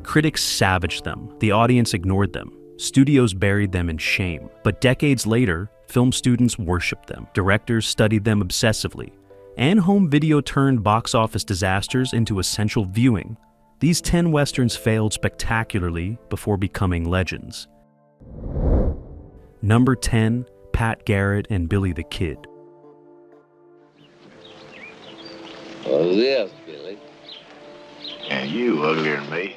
Critics savaged them, the audience ignored them, studios buried them in shame. But decades later, film students worshipped them, directors studied them obsessively, and home video turned box office disasters into essential viewing. These 10 westerns failed spectacularly before becoming legends. Number 10, Pat Garrett and Billy the Kid. What's this, Billy? Yeah, you uglier than me.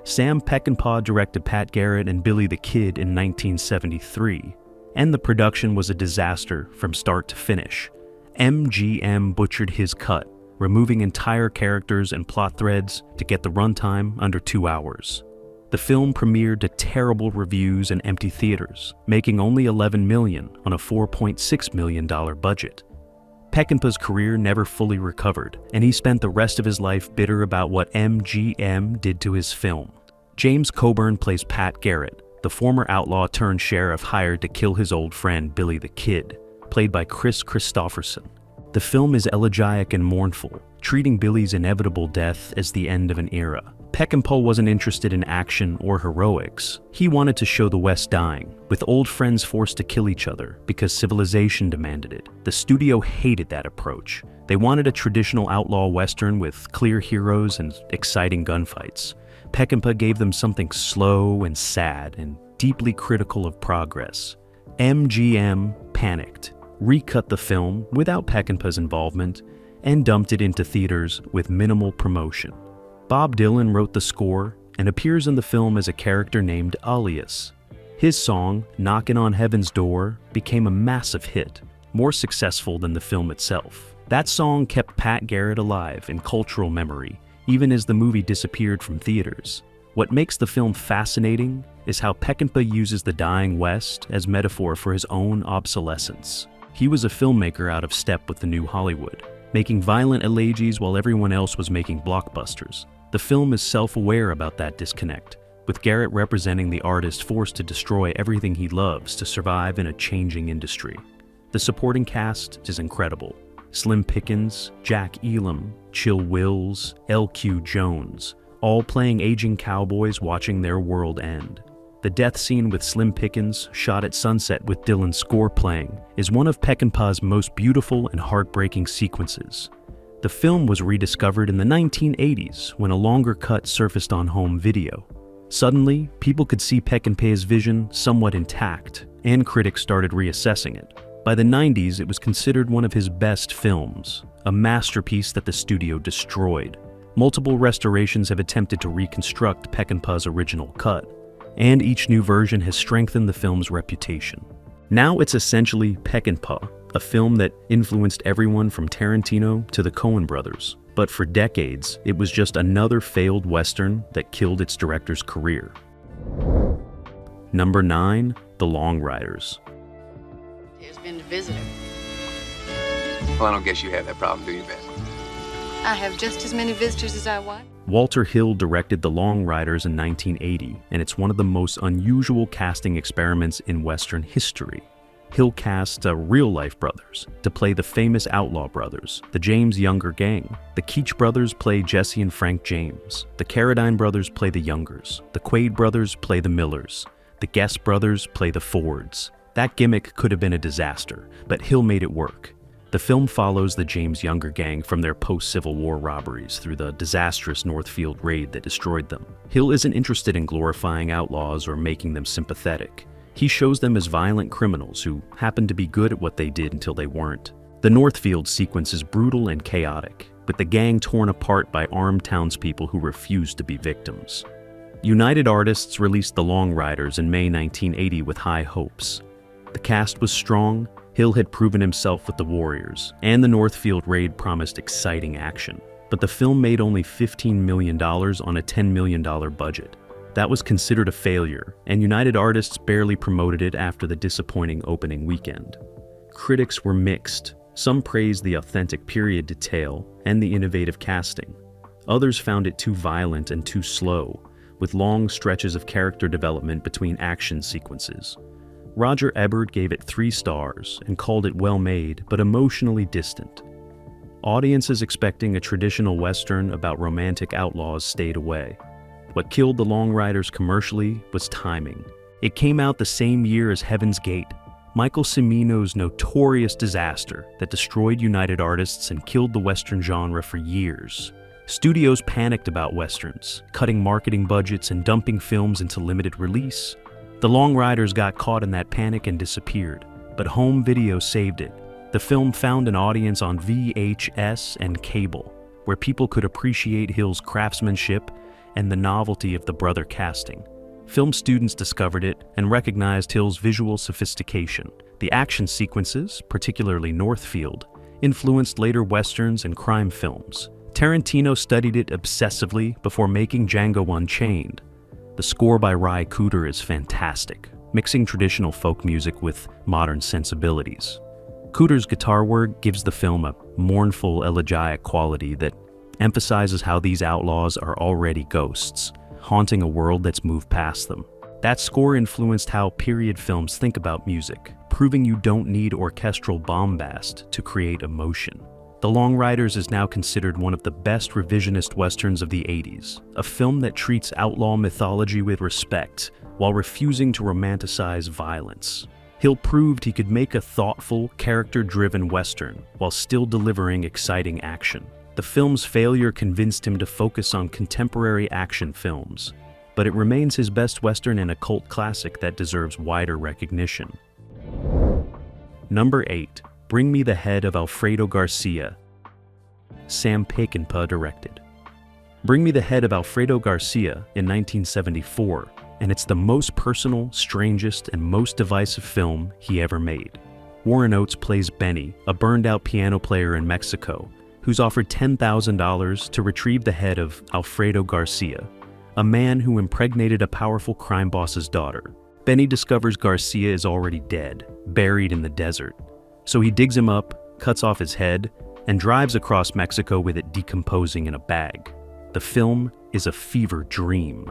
Sam Peckinpah directed Pat Garrett and Billy the Kid in 1973, and the production was a disaster from start to finish. MGM butchered his cut, removing entire characters and plot threads to get the runtime under 2 hours. The film premiered to terrible reviews and empty theaters, making only $11 million on a $4.6 million budget. Peckinpah's career never fully recovered, and he spent the rest of his life bitter about what MGM did to his film. James Coburn plays Pat Garrett, the former outlaw turned sheriff hired to kill his old friend Billy the Kid, played by Chris Christopherson. The film is elegiac and mournful, treating Billy's inevitable death as the end of an era. Peckinpah wasn't interested in action or heroics. He wanted to show the West dying, with old friends forced to kill each other because civilization demanded it. The studio hated that approach. They wanted a traditional outlaw western with clear heroes and exciting gunfights. Peckinpah gave them something slow and sad and deeply critical of progress. MGM panicked, recut the film without Peckinpah's involvement, and dumped it into theaters with minimal promotion. Bob Dylan wrote the score and appears in the film as a character named Alias. His song, Knockin' on Heaven's Door, became a massive hit, more successful than the film itself. That song kept Pat Garrett alive in cultural memory, even as the movie disappeared from theaters. What makes the film fascinating is how Peckinpah uses the dying West as metaphor for his own obsolescence. He was a filmmaker out of step with the new Hollywood, making violent elegies while everyone else was making blockbusters. The film is self-aware about that disconnect, with Garrett representing the artist forced to destroy everything he loves to survive in a changing industry. The supporting cast is incredible. Slim Pickens, Jack Elam, Chill Wills, L.Q. Jones, all playing aging cowboys watching their world end. The death scene with Slim Pickens, shot at sunset with Dylan's score playing, is one of Peckinpah's most beautiful and heartbreaking sequences. The film was rediscovered in the 1980s when a longer cut surfaced on home video. Suddenly, people could see Peckinpah's vision somewhat intact, and critics started reassessing it. By the 90s, it was considered one of his best films, a masterpiece that the studio destroyed. Multiple restorations have attempted to reconstruct Peckinpah's original cut, and each new version has strengthened the film's reputation. Now it's essentially Peckinpah, a film that influenced everyone from Tarantino to the Coen brothers. But for decades, it was just another failed Western that killed its director's career. Number 9, The Long Riders. There's been a visitor. Well, I don't guess you have that problem, do you, Beth? I have just as many visitors as I want. Walter Hill directed The Long Riders in 1980, and it's one of the most unusual casting experiments in Western history. Hill cast real-life brothers to play the famous outlaw brothers, the James Younger Gang. The Keach brothers play Jesse and Frank James. The Carradine brothers play the Youngers. The Quaid brothers play the Millers. The Guest brothers play the Fords. That gimmick could have been a disaster, but Hill made it work. The film follows the James Younger Gang from their post-Civil War robberies through the disastrous Northfield raid that destroyed them. Hill isn't interested in glorifying outlaws or making them sympathetic. He shows them as violent criminals who happen to be good at what they did until they weren't. The Northfield sequence is brutal and chaotic, with the gang torn apart by armed townspeople who refuse to be victims. United Artists released The Long Riders in May 1980 with high hopes. The cast was strong, Hill had proven himself with the Warriors, and the Northfield raid promised exciting action. But the film made only $15 million on a $10 million budget. That was considered a failure, and United Artists barely promoted it after the disappointing opening weekend. Critics were mixed. Some praised the authentic period detail and the innovative casting. Others found it too violent and too slow, with long stretches of character development between action sequences. Roger Ebert gave it 3 stars and called it well-made but emotionally distant. Audiences expecting a traditional Western about romantic outlaws stayed away. What killed The Long Riders commercially was timing. It came out the same year as Heaven's Gate, Michael Cimino's notorious disaster that destroyed United Artists and killed the Western genre for years. Studios panicked about Westerns, cutting marketing budgets and dumping films into limited release. The Long Riders got caught in that panic and disappeared, but home video saved it. The film found an audience on VHS and cable, where people could appreciate Hill's craftsmanship and the novelty of the brother casting. Film students discovered it and recognized Hill's visual sophistication. The action sequences, particularly Northfield, influenced later westerns and crime films. Tarantino studied it obsessively before making Django Unchained. The score by Ry Cooder is fantastic, mixing traditional folk music with modern sensibilities. Cooder's guitar work gives the film a mournful, elegiac quality that emphasizes how these outlaws are already ghosts, haunting a world that's moved past them. That score influenced how period films think about music, proving you don't need orchestral bombast to create emotion. The Long Riders is now considered one of the best revisionist westerns of the 80s, a film that treats outlaw mythology with respect while refusing to romanticize violence. Hill proved he could make a thoughtful, character-driven western while still delivering exciting action. The film's failure convinced him to focus on contemporary action films, but it remains his best western and a cult classic that deserves wider recognition. Number 8. Bring Me the Head of Alfredo Garcia. Sam Peckinpah directed. Bring Me the Head of Alfredo Garcia in 1974, and it's the most personal, strangest, and most divisive film he ever made. Warren Oates plays Benny, a burned-out piano player in Mexico, who's offered $10,000 to retrieve the head of Alfredo Garcia, a man who impregnated a powerful crime boss's daughter. Benny discovers Garcia is already dead, buried in the desert. So he digs him up, cuts off his head, and drives across Mexico with it decomposing in a bag. The film is a fever dream,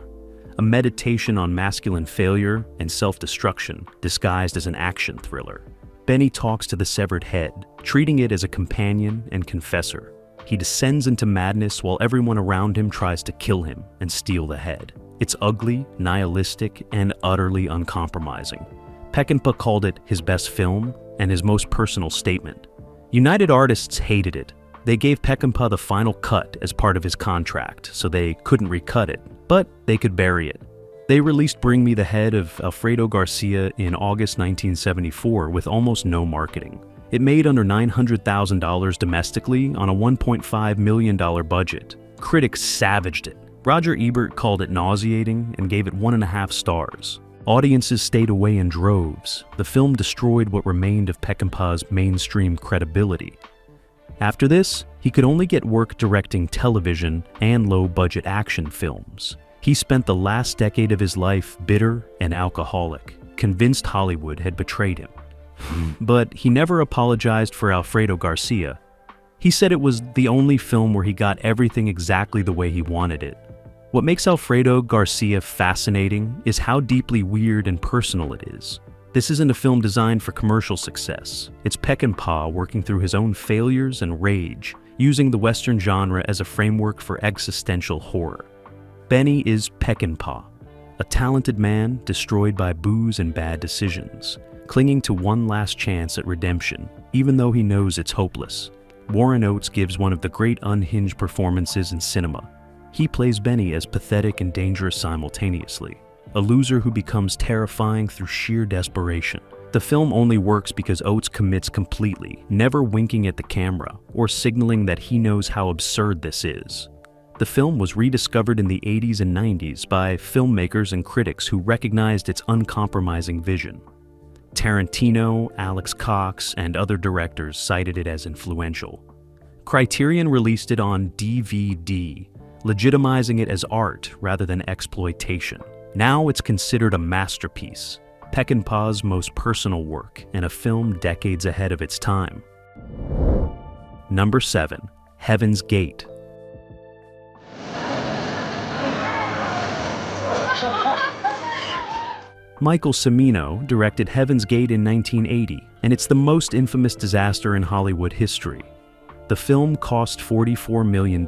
a meditation on masculine failure and self-destruction disguised as an action thriller. Benny talks to the severed head, treating it as a companion and confessor. He descends into madness while everyone around him tries to kill him and steal the head. It's ugly, nihilistic, and utterly uncompromising. Peckinpah called it his best film and his most personal statement. United Artists hated it. They gave Peckinpah the final cut as part of his contract, so they couldn't recut it, but they could bury it. They released Bring Me the Head of Alfredo Garcia in August 1974 with almost no marketing. It made under $900,000 domestically on a $1.5 million budget. Critics savaged it. Roger Ebert called it nauseating and gave it 1.5 stars. Audiences stayed away in droves. The film destroyed what remained of Peckinpah's mainstream credibility. After this, he could only get work directing television and low-budget action films. He spent the last decade of his life bitter and alcoholic, convinced Hollywood had betrayed him. But he never apologized for Alfredo Garcia. He said it was the only film where he got everything exactly the way he wanted it. What makes Alfredo Garcia fascinating is how deeply weird and personal it is. This isn't a film designed for commercial success. It's Peckinpah working through his own failures and rage, using the Western genre as a framework for existential horror. Benny is Peckinpah, a talented man destroyed by booze and bad decisions, clinging to one last chance at redemption, even though he knows it's hopeless. Warren Oates gives one of the great unhinged performances in cinema. He plays Benny as pathetic and dangerous simultaneously, a loser who becomes terrifying through sheer desperation. The film only works because Oates commits completely, never winking at the camera or signaling that he knows how absurd this is. The film was rediscovered in the 80s and 90s by filmmakers and critics who recognized its uncompromising vision. Tarantino, Alex Cox, and other directors cited it as influential. Criterion released it on DVD, legitimizing it as art rather than exploitation. Now it's considered a masterpiece, Peckinpah's most personal work, and a film decades ahead of its time. Number 7. Heaven's Gate. Michael Cimino directed Heaven's Gate in 1980, and it's the most infamous disaster in Hollywood history. The film cost $44 million,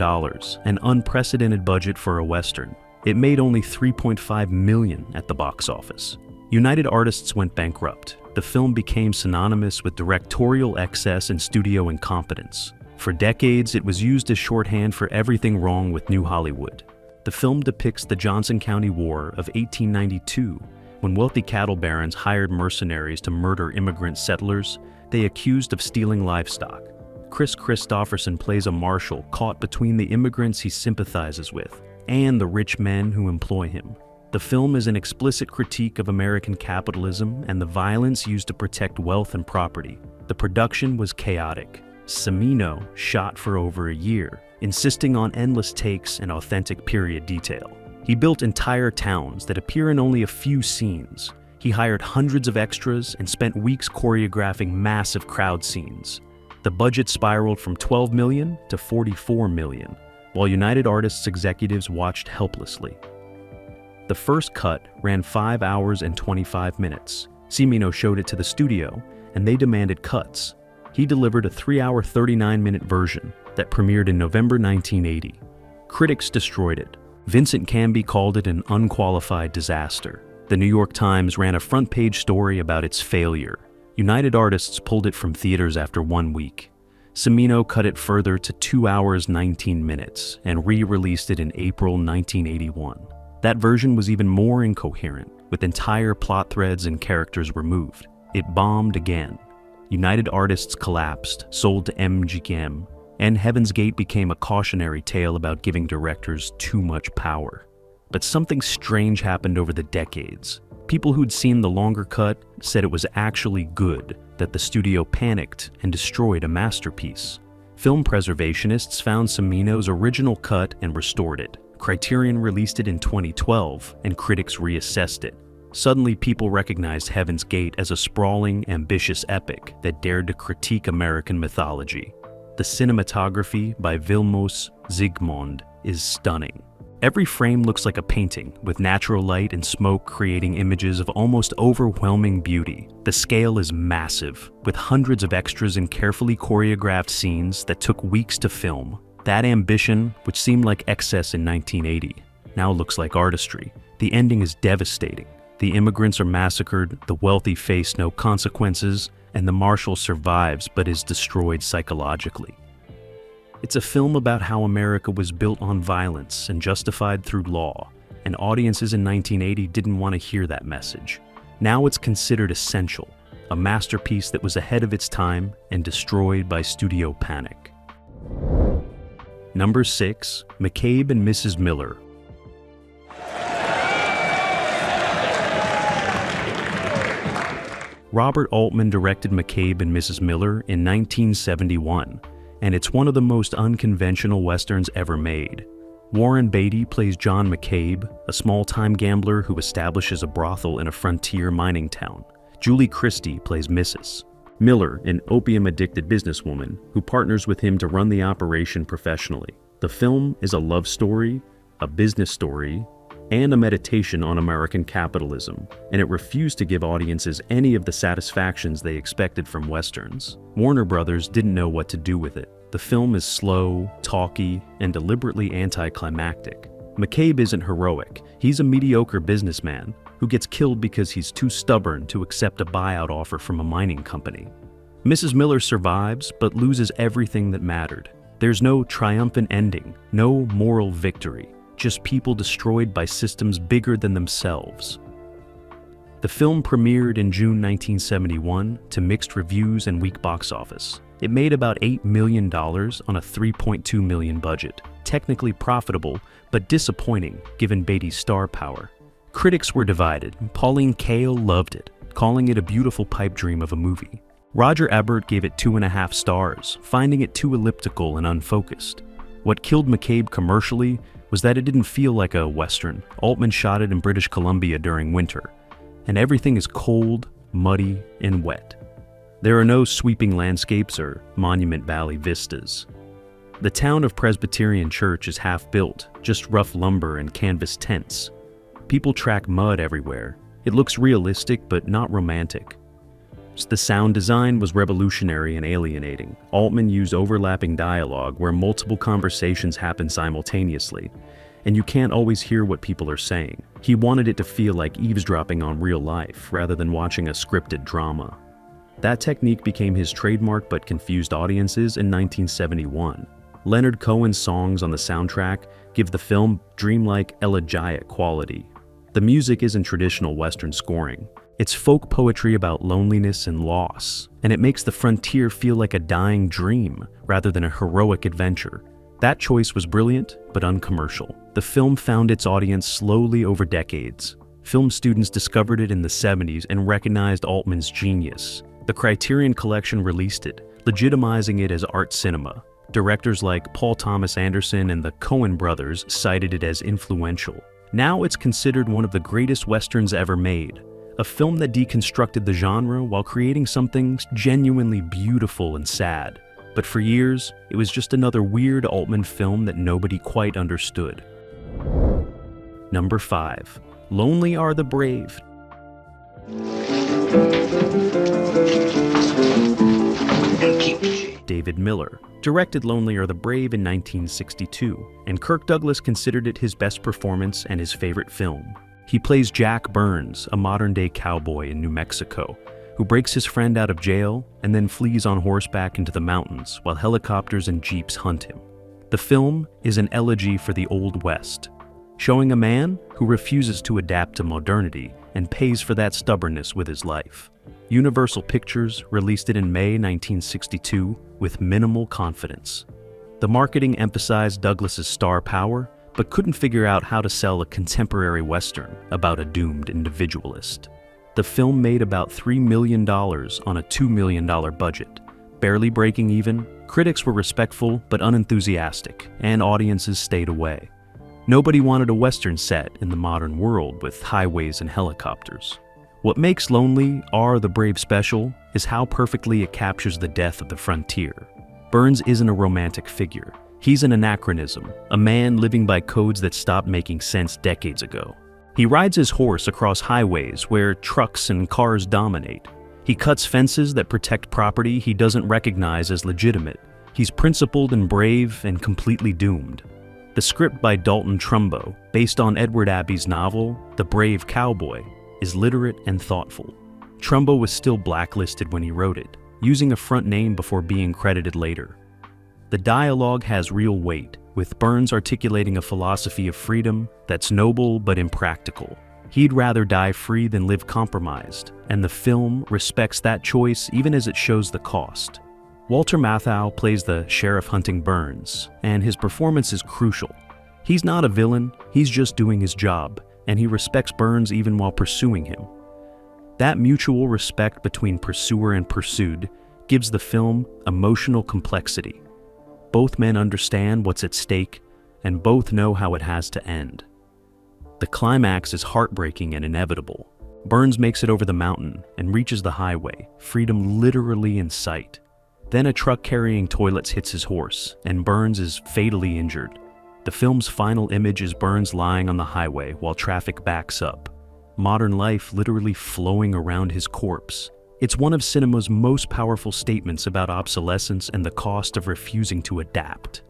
an unprecedented budget for a Western. It made only $3.5 million at the box office. United Artists went bankrupt. The film became synonymous with directorial excess and studio incompetence. For decades, it was used as shorthand for everything wrong with New Hollywood. The film depicts the Johnson County War of 1892, when wealthy cattle barons hired mercenaries to murder immigrant settlers they accused of stealing livestock. Chris Christopherson plays a marshal caught between the immigrants he sympathizes with and the rich men who employ him. The film is an explicit critique of American capitalism and the violence used to protect wealth and property. The production was chaotic. Cimino shot for over a year, insisting on endless takes and authentic period detail. He built entire towns that appear in only a few scenes. He hired hundreds of extras and spent weeks choreographing massive crowd scenes. The budget spiraled from $12 million to $44 million, while United Artists executives watched helplessly. The first cut ran 5 hours and 25 minutes. Cimino showed it to the studio, and they demanded cuts. He delivered a 3-hour, 39-minute version that premiered in November 1980. Critics destroyed it. Vincent Canby called it an unqualified disaster. The New York Times ran a front-page story about its failure. United Artists pulled it from theaters after 1 week. Cimino cut it further to 2 hours, 19 minutes and re-released it in April 1981. That version was even more incoherent, with entire plot threads and characters removed. It bombed again. United Artists collapsed, sold to MGM, and Heaven's Gate became a cautionary tale about giving directors too much power. But something strange happened over the decades. People who'd seen the longer cut said it was actually good, that the studio panicked and destroyed a masterpiece. Film preservationists found Cimino's original cut and restored it. Criterion released it in 2012, and critics reassessed it. Suddenly, people recognized Heaven's Gate as a sprawling, ambitious epic that dared to critique American mythology. The cinematography by Vilmos Zsigmond is stunning. Every frame looks like a painting, with natural light and smoke creating images of almost overwhelming beauty. The scale is massive, with hundreds of extras and carefully choreographed scenes that took weeks to film. That ambition, which seemed like excess in 1980, now looks like artistry. The ending is devastating. The immigrants are massacred, the wealthy face no consequences, and the marshal survives but is destroyed psychologically. It's a film about how America was built on violence and justified through law, and audiences in 1980 didn't want to hear that message. Now it's considered essential, a masterpiece that was ahead of its time and destroyed by studio panic. Number 6, McCabe and Mrs. Miller. Robert Altman directed McCabe and Mrs. Miller in 1971, and it's one of the most unconventional westerns ever made. Warren Beatty plays John McCabe, a small-time gambler who establishes a brothel in a frontier mining town. Julie Christie plays Mrs. Miller, an opium-addicted businesswoman who partners with him to run the operation professionally. The film is a love story, a business story, and a meditation on American capitalism, and it refused to give audiences any of the satisfactions they expected from westerns. Warner Brothers didn't know what to do with it. The film is slow, talky, and deliberately anticlimactic. McCabe isn't heroic. He's a mediocre businessman who gets killed because he's too stubborn to accept a buyout offer from a mining company. Mrs. Miller survives, but loses everything that mattered. There's no triumphant ending, no moral victory. Just people destroyed by systems bigger than themselves. The film premiered in June 1971 to mixed reviews and weak box office. It made about $8 million on a $3.2 million budget. Technically profitable, but disappointing given Beatty's star power. Critics were divided. Pauline Kael loved it, calling it a beautiful pipe dream of a movie. Roger Ebert gave it 2.5 stars, finding it too elliptical and unfocused. What killed McCabe commercially was that it didn't feel like a Western. Altman shot it in British Columbia during winter, and everything is cold, muddy, and wet. There are no sweeping landscapes or Monument Valley vistas. The town of Presbyterian Church is half-built, just rough lumber and canvas tents. People track mud everywhere. It looks realistic but not romantic. The sound design was revolutionary and alienating. Altman used overlapping dialogue where multiple conversations happen simultaneously, and you can't always hear what people are saying. He wanted it to feel like eavesdropping on real life rather than watching a scripted drama. That technique became his trademark but confused audiences in 1971. Leonard Cohen's songs on the soundtrack give the film dreamlike, elegiac quality. The music isn't traditional Western scoring. It's folk poetry about loneliness and loss, and it makes the frontier feel like a dying dream rather than a heroic adventure. That choice was brilliant, but uncommercial. The film found its audience slowly over decades. Film students discovered it in the 70s and recognized Altman's genius. The Criterion Collection released it, legitimizing it as art cinema. Directors like Paul Thomas Anderson and the Coen brothers cited it as influential. Now it's considered one of the greatest westerns ever made, a film that deconstructed the genre while creating something genuinely beautiful and sad. But for years, it was just another weird Altman film that nobody quite understood. Number 5. Lonely Are the Brave. David Miller directed Lonely Are the Brave in 1962, and Kirk Douglas considered it his best performance and his favorite film. He plays Jack Burns, a modern-day cowboy in New Mexico, who breaks his friend out of jail and then flees on horseback into the mountains while helicopters and jeeps hunt him. The film is an elegy for the Old West, showing a man who refuses to adapt to modernity and pays for that stubbornness with his life. Universal Pictures released it in May 1962 with minimal confidence. The marketing emphasized Douglas's star power, but couldn't figure out how to sell a contemporary Western about a doomed individualist. The film made about $3 million on a $2 million budget. Barely breaking even, critics were respectful but unenthusiastic, and audiences stayed away. Nobody wanted a Western set in the modern world with highways and helicopters. What makes Lonely Are the Brave special is how perfectly it captures the death of the frontier. Burns isn't a romantic figure. He's an anachronism, a man living by codes that stopped making sense decades ago. He rides his horse across highways where trucks and cars dominate. He cuts fences that protect property he doesn't recognize as legitimate. He's principled and brave and completely doomed. The script by Dalton Trumbo, based on Edward Abbey's novel, The Brave Cowboy, is literate and thoughtful. Trumbo was still blacklisted when he wrote it, using a front name before being credited later. The dialogue has real weight, with Burns articulating a philosophy of freedom that's noble but impractical. He'd rather die free than live compromised, and the film respects that choice even as it shows the cost. Walter Matthau plays the sheriff hunting Burns, and his performance is crucial. He's not a villain, he's just doing his job, and he respects Burns even while pursuing him. That mutual respect between pursuer and pursued gives the film emotional complexity. Both men understand what's at stake, and both know how it has to end. The climax is heartbreaking and inevitable. Burns makes it over the mountain and reaches the highway, freedom literally in sight. Then a truck carrying toilets hits his horse, and Burns is fatally injured. The film's final image is Burns lying on the highway while traffic backs up, modern life literally flowing around his corpse. It's one of cinema's most powerful statements about obsolescence and the cost of refusing to adapt.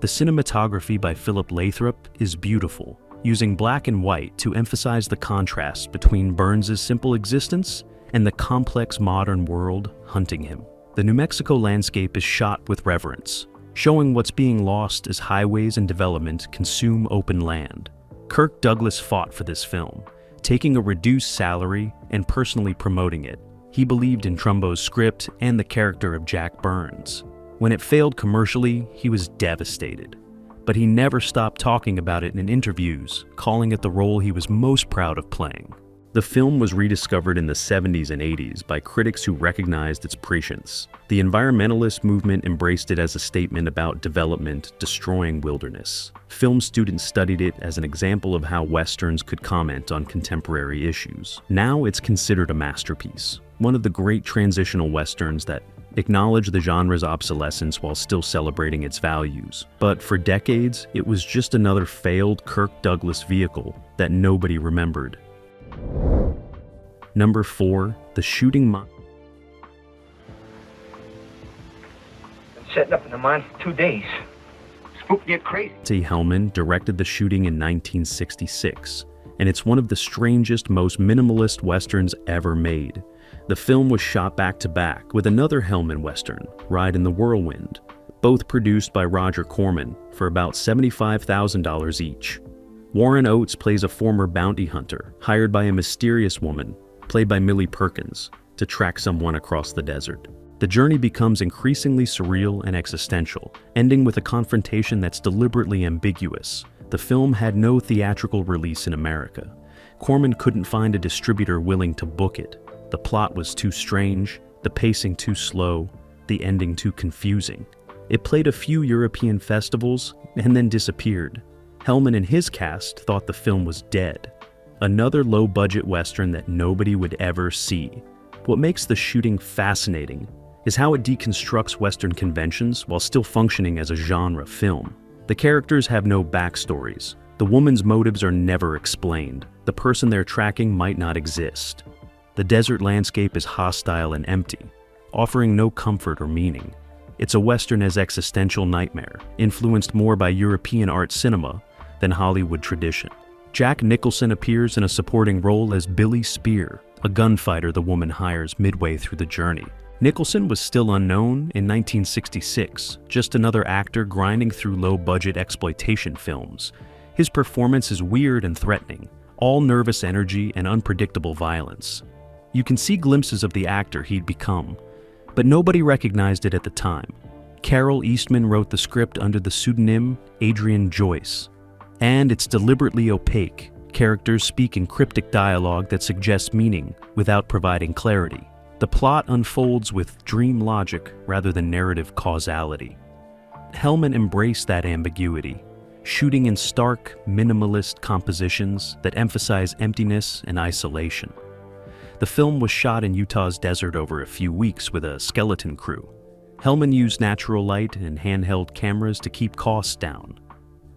The cinematography by Philip Lathrop is beautiful, using black and white to emphasize the contrast between Burns's simple existence and the complex modern world hunting him. The New Mexico landscape is shot with reverence, showing what's being lost as highways and development consume open land. Kirk Douglas fought for this film, taking a reduced salary and personally promoting it. He believed in Trumbo's script and the character of Jack Burns. When it failed commercially, he was devastated. But he never stopped talking about it in interviews, calling it the role he was most proud of playing. The film was rediscovered in the 70s and 80s by critics who recognized its prescience. The environmentalist movement embraced it as a statement about development destroying wilderness. Film students studied it as an example of how Westerns could comment on contemporary issues. Now it's considered a masterpiece, one of the great transitional Westerns that acknowledge the genre's obsolescence while still celebrating its values. But for decades, it was just another failed Kirk Douglas vehicle that nobody remembered. Number 4, The Shooting setting up in the mine for 2 days. Spooked me crazy. T. Hellman directed the shooting in 1966, and it's one of the strangest, most minimalist westerns ever made. The film was shot back-to-back with another Hellman western, Ride in the Whirlwind, both produced by Roger Corman for about $75,000 each. Warren Oates plays a former bounty hunter hired by a mysterious woman, played by Millie Perkins, to track someone across the desert. The journey becomes increasingly surreal and existential, ending with a confrontation that's deliberately ambiguous. The film had no theatrical release in America. Corman couldn't find a distributor willing to book it. The plot was too strange, the pacing too slow, the ending too confusing. It played a few European festivals and then disappeared. Hellman and his cast thought the film was dead. Another low-budget western that nobody would ever see. What makes the shooting fascinating is how it deconstructs western conventions while still functioning as a genre film. The characters have no backstories. The woman's motives are never explained. The person they're tracking might not exist. The desert landscape is hostile and empty, offering no comfort or meaning. It's a western as existential nightmare, influenced more by European art cinema than Hollywood tradition. Jack Nicholson appears in a supporting role as Billy Spear, a gunfighter the woman hires midway through the journey. Nicholson was still unknown in 1966, just another actor grinding through low-budget exploitation films. His performance is weird and threatening, all nervous energy and unpredictable violence. You can see glimpses of the actor he'd become, but nobody recognized it at the time. Carol Eastman wrote the script under the pseudonym Adrian Joyce, and it's deliberately opaque. Characters speak in cryptic dialogue that suggests meaning without providing clarity. The plot unfolds with dream logic rather than narrative causality. Hellman embraced that ambiguity, shooting in stark, minimalist compositions that emphasize emptiness and isolation. The film was shot in Utah's desert over a few weeks with a skeleton crew. Hellman used natural light and handheld cameras to keep costs down.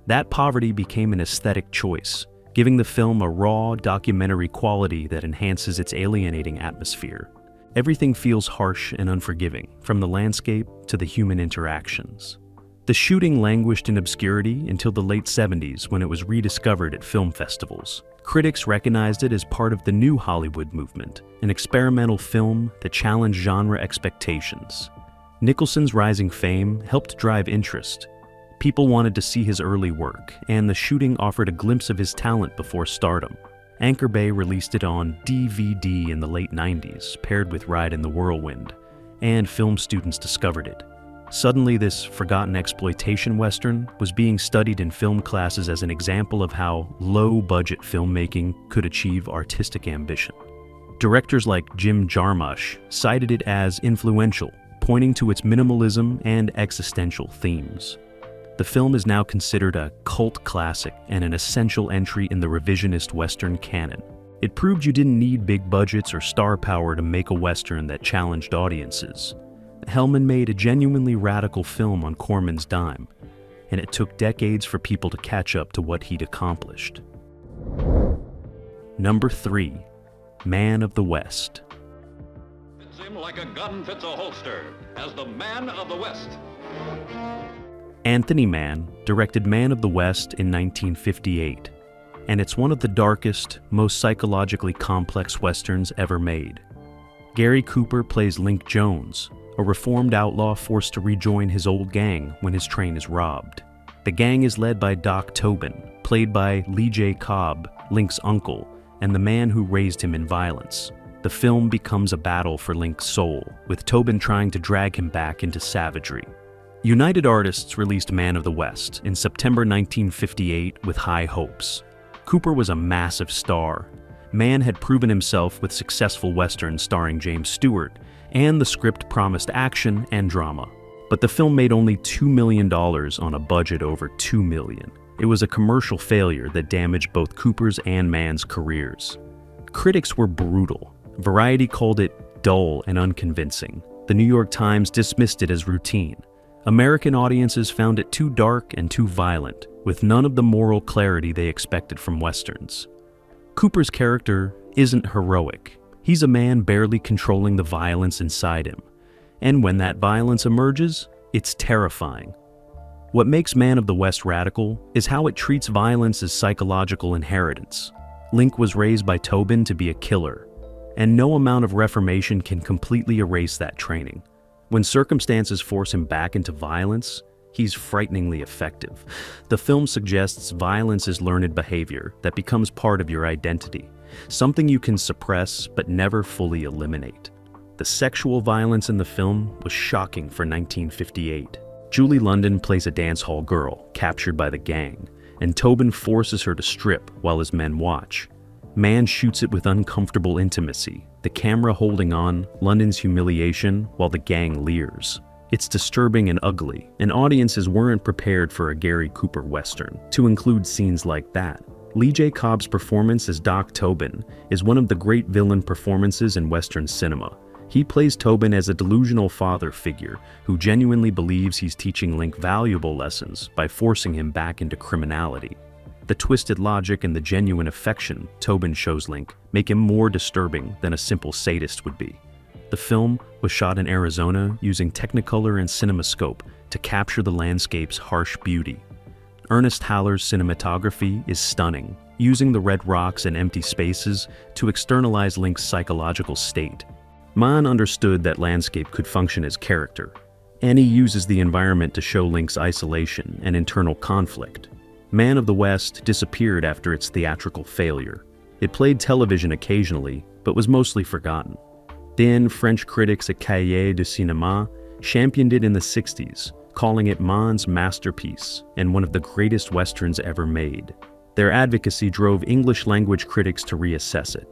That poverty became an aesthetic choice, giving the film a raw, documentary quality that enhances its alienating atmosphere. Everything feels harsh and unforgiving, from the landscape to the human interactions. The shooting languished in obscurity until the late 70s when it was rediscovered at film festivals. Critics recognized it as part of the new Hollywood movement, an experimental film that challenged genre expectations. Nicholson's rising fame helped drive interest. People wanted to see his early work, and the shooting offered a glimpse of his talent before stardom. Anchor Bay released it on DVD in the late 90s, paired with Ride in the Whirlwind, and film students discovered it. Suddenly, this forgotten exploitation western was being studied in film classes as an example of how low-budget filmmaking could achieve artistic ambition. Directors like Jim Jarmusch cited it as influential, pointing to its minimalism and existential themes. The film is now considered a cult classic and an essential entry in the revisionist Western canon. It proved you didn't need big budgets or star power to make a Western that challenged audiences. Hellman made a genuinely radical film on Corman's dime, and it took decades for people to catch up to what he'd accomplished. Number 3. Man of the West. Fits him like a gun fits a holster, as the Man of the West. Anthony Mann directed Man of the West in 1958, and it's one of the darkest, most psychologically complex westerns ever made. Gary Cooper plays Link Jones, a reformed outlaw forced to rejoin his old gang when his train is robbed. The gang is led by Doc Tobin, played by Lee J. Cobb, Link's uncle, and the man who raised him in violence. The film becomes a battle for Link's soul, with Tobin trying to drag him back into savagery. United Artists released Man of the West in September 1958 with high hopes. Cooper was a massive star. Mann had proven himself with successful westerns starring James Stewart, and the script promised action and drama. But the film made only $2 million on a budget over $2 million. It was a commercial failure that damaged both Cooper's and Mann's careers. Critics were brutal. Variety called it dull and unconvincing. The New York Times dismissed it as routine. American audiences found it too dark and too violent, with none of the moral clarity they expected from westerns. Cooper's character isn't heroic. He's a man barely controlling the violence inside him. And when that violence emerges, It's terrifying. What makes Man of the West radical is how it treats violence as psychological inheritance. Link was raised by Tobin to be a killer, and no amount of reformation can completely erase that training. When circumstances force him back into violence, he's frighteningly effective. The film suggests violence is learned behavior that becomes part of your identity, something you can suppress but never fully eliminate. The sexual violence in the film was shocking for 1958. Julie London plays a dance hall girl captured by the gang, and Tobin forces her to strip while his men watch. Man shoots it with uncomfortable intimacy, the camera holding on London's humiliation while the gang leers. It's disturbing and ugly, and audiences weren't prepared for a Gary Cooper Western to include scenes like that. Lee J. Cobb's performance as Doc Tobin is one of the great villain performances in Western cinema. He plays Tobin as a delusional father figure who genuinely believes he's teaching Link valuable lessons by forcing him back into criminality. The twisted logic and the genuine affection Tobin shows Link make him more disturbing than a simple sadist would be. The film was shot in Arizona using Technicolor and CinemaScope to capture the landscape's harsh beauty. Ernest Haller's cinematography is stunning, using the red rocks and empty spaces to externalize Link's psychological state. Mann understood that landscape could function as character, and he uses the environment to show Link's isolation and internal conflict. Man of the West disappeared after its theatrical failure. It played television occasionally, but was mostly forgotten. Then French critics at Cahiers du Cinéma championed it in the 60s, calling it Mann's masterpiece and one of the greatest westerns ever made. Their advocacy drove English-language critics to reassess it.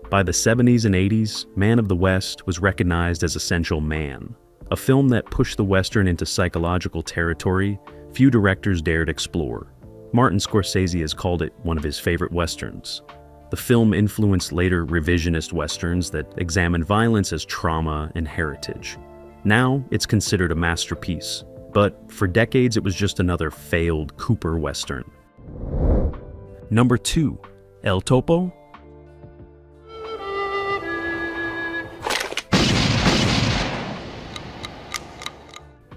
By the 70s and 80s, Man of the West was recognized as Essential Man, a film that pushed the Western into psychological territory few directors dared explore. Martin Scorsese has called it one of his favorite Westerns. The film influenced later revisionist Westerns that examined violence as trauma and heritage. Now, it's considered a masterpiece, but for decades it was just another failed Cooper Western. Number 2, El Topo.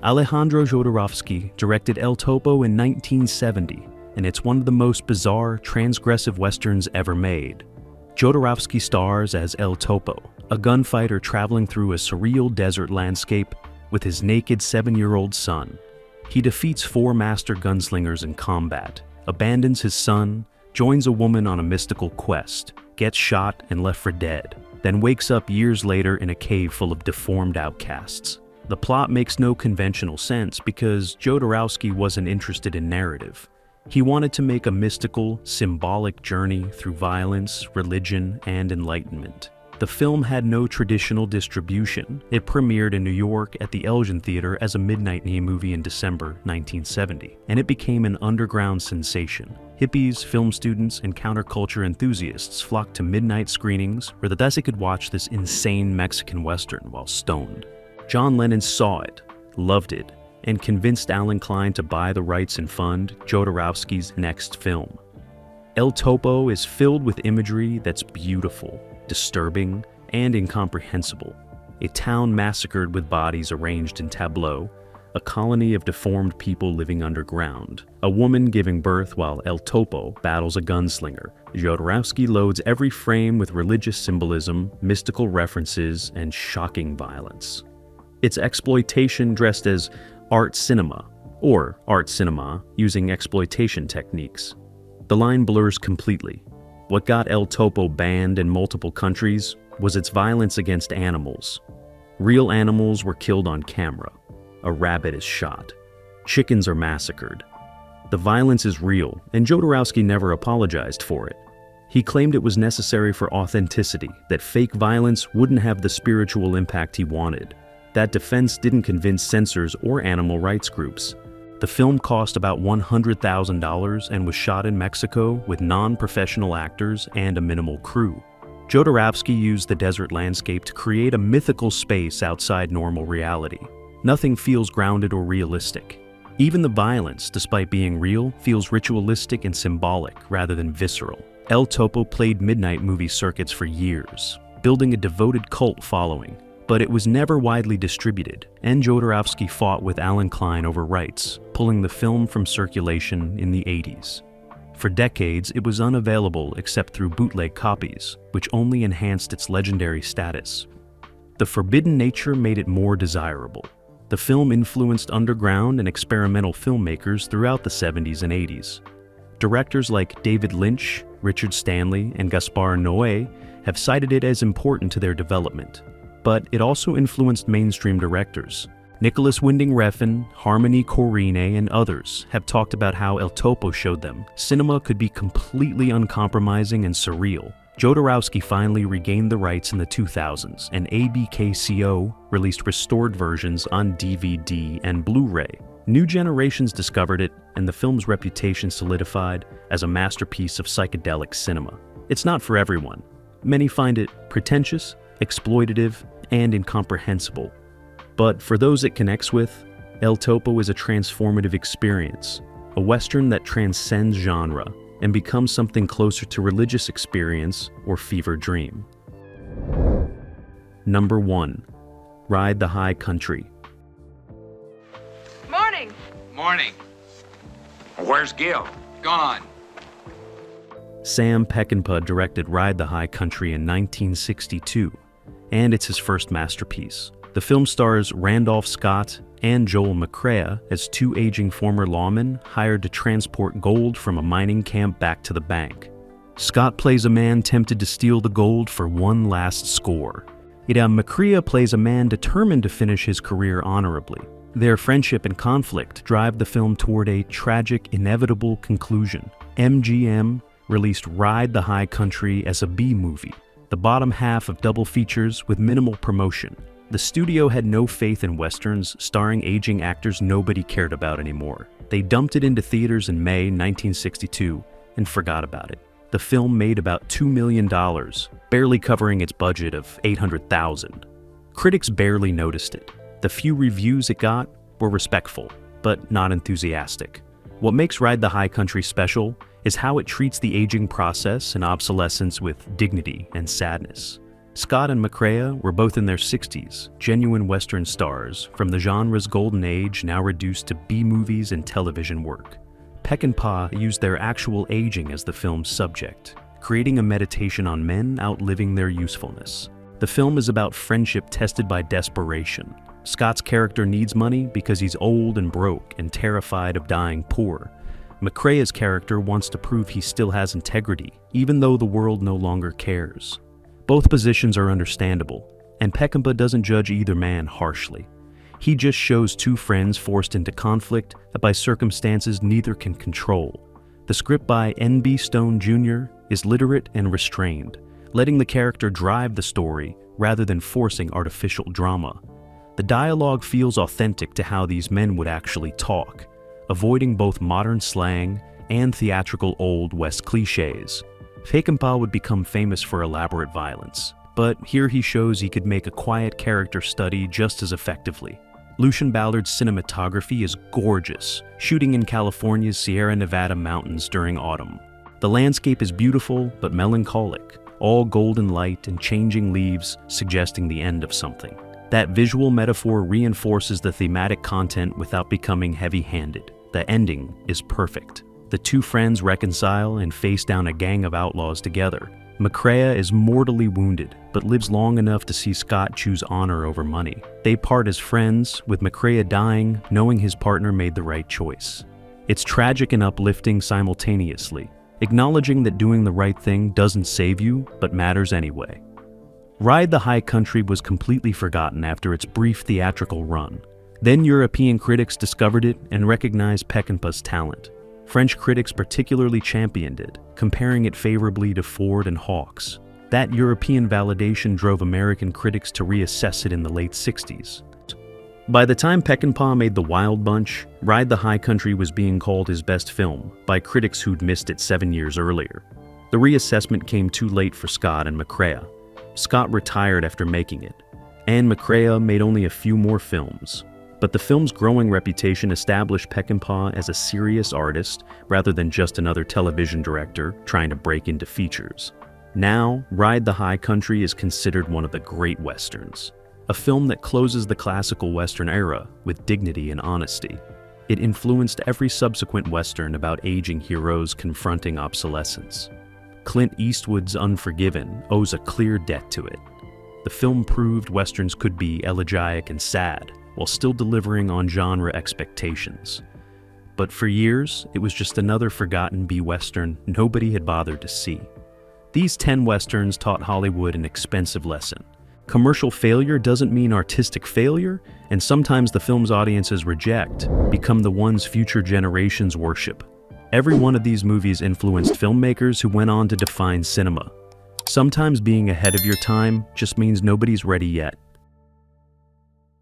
Alejandro Jodorowsky directed El Topo in 1970, and it's one of the most bizarre, transgressive westerns ever made. Jodorowsky stars as El Topo, a gunfighter traveling through a surreal desert landscape with his naked 7-year-old son. He defeats 4 master gunslingers in combat, abandons his son, joins a woman on a mystical quest, gets shot and left for dead, then wakes up years later in a cave full of deformed outcasts. The plot makes no conventional sense because Jodorowsky wasn't interested in narrative. He wanted to make a mystical, symbolic journey through violence, religion, and enlightenment. The film had no traditional distribution. It premiered in New York at the Elgin Theater as a midnight movie in December 1970, and it became an underground sensation. Hippies, film students, and counterculture enthusiasts flocked to midnight screenings where they could watch this insane Mexican Western while stoned. John Lennon saw it, loved it, and convinced Alan Klein to buy the rights and fund Jodorowsky's next film. El Topo is filled with imagery that's beautiful, disturbing, and incomprehensible. A town massacred with bodies arranged in tableaux, a colony of deformed people living underground, a woman giving birth while El Topo battles a gunslinger. Jodorowsky loads every frame with religious symbolism, mystical references, and shocking violence. It's exploitation dressed as art cinema, or art cinema using exploitation techniques. The line blurs completely. What got El Topo banned in multiple countries was its violence against animals. Real animals were killed on camera. A rabbit is shot. Chickens are massacred. The violence is real, and Jodorowsky never apologized for it. He claimed it was necessary for authenticity, that fake violence wouldn't have the spiritual impact he wanted. That defense didn't convince censors or animal rights groups. The film cost about $100,000 and was shot in Mexico with non-professional actors and a minimal crew. Jodorowsky used the desert landscape to create a mythical space outside normal reality. Nothing feels grounded or realistic. Even the violence, despite being real, feels ritualistic and symbolic rather than visceral. El Topo played midnight movie circuits for years, building a devoted cult following. but it was never widely distributed, and Jodorowsky fought with Alan Klein over rights, pulling the film from circulation in the 80s. For decades, it was unavailable except through bootleg copies, which only enhanced its legendary status. The forbidden nature made it more desirable. The film influenced underground and experimental filmmakers throughout the 70s and 80s. Directors like David Lynch, Richard Stanley, and Gaspar Noé have cited it as important to their development. But it also influenced mainstream directors. Nicholas Winding Refn, Harmony Korine, and others have talked about how El Topo showed them cinema could be completely uncompromising and surreal. Jodorowsky finally regained the rights in the 2000s, and ABKCO released restored versions on DVD and Blu-ray. New generations discovered it, and the film's reputation solidified as a masterpiece of psychedelic cinema. It's not for everyone. Many find it pretentious, exploitative, and incomprehensible. But for those it connects with, El Topo is a transformative experience, a Western that transcends genre and becomes something closer to religious experience or fever dream. Number 1. Ride the High Country. Morning. Morning. Where's Gil? Gone. Sam Peckinpah directed Ride the High Country in 1962, and it's his first masterpiece. The film stars Randolph Scott and Joel McCrea as two aging former lawmen hired to transport gold from a mining camp back to the bank. Scott plays a man tempted to steal the gold for one last score. Yet McCrea plays a man determined to finish his career honorably. Their friendship and conflict drive the film toward a tragic, inevitable conclusion. MGM released Ride the High Country as a B-movie, the bottom half of double features with minimal promotion. The studio had no faith in westerns starring aging actors nobody cared about anymore. They dumped it into theaters in May 1962 and forgot about it. The film made about $2 million, barely covering its budget of $800,000. Critics barely noticed it. The few reviews it got were respectful, but not enthusiastic. What makes Ride the High Country special is how it treats the aging process and obsolescence with dignity and sadness. Scott and McCrea were both in their 60s, genuine Western stars from the genre's golden age now reduced to B-movies and television work. Peckinpah used their actual aging as the film's subject, creating a meditation on men outliving their usefulness. The film is about friendship tested by desperation. Scott's character needs money because he's old and broke and terrified of dying poor. McCrea's character wants to prove he still has integrity, even though the world no longer cares. Both positions are understandable, and Peckinpah doesn't judge either man harshly. He just shows two friends forced into conflict by circumstances neither can control. The script by N.B. Stone Jr. is literate and restrained, letting the character drive the story rather than forcing artificial drama. The dialogue feels authentic to how these men would actually talk, avoiding both modern slang and theatrical Old West cliches. Peckinpah would become famous for elaborate violence, but here he shows he could make a quiet character study just as effectively. Lucien Ballard's cinematography is gorgeous, shooting in California's Sierra Nevada mountains during autumn. The landscape is beautiful but melancholic, all golden light and changing leaves suggesting the end of something. That visual metaphor reinforces the thematic content without becoming heavy-handed. The ending is perfect. The two friends reconcile and face down a gang of outlaws together. McCrea is mortally wounded, but lives long enough to see Scott choose honor over money. They part as friends, with McCrea dying, knowing his partner made the right choice. It's tragic and uplifting simultaneously, acknowledging that doing the right thing doesn't save you, but matters anyway. Ride the High Country was completely forgotten after its brief theatrical run. Then European critics discovered it and recognized Peckinpah's talent. French critics particularly championed it, comparing it favorably to Ford and Hawks. That European validation drove American critics to reassess it in the late 60s. By the time Peckinpah made The Wild Bunch, Ride the High Country was being called his best film by critics who'd missed it 7 years earlier. The reassessment came too late for Scott and McCrea. Scott retired after making it, and McCrea made only a few more films. But the film's growing reputation established Peckinpah as a serious artist rather than just another television director trying to break into features. Now, Ride the High Country is considered one of the great westerns. a film that closes the classical Western era with dignity and honesty. It influenced every subsequent Western about aging heroes confronting obsolescence. Clint Eastwood's Unforgiven owes a clear debt to it. The film proved Westerns could be elegiac and sad, while still delivering on genre expectations. But for years, it was just another forgotten B-Western nobody had bothered to see. These 10 Westerns taught Hollywood an expensive lesson. Commercial failure doesn't mean artistic failure, and sometimes the films audiences reject become the ones future generations worship. Every one of these movies influenced filmmakers who went on to define cinema. Sometimes being ahead of your time just means nobody's ready yet.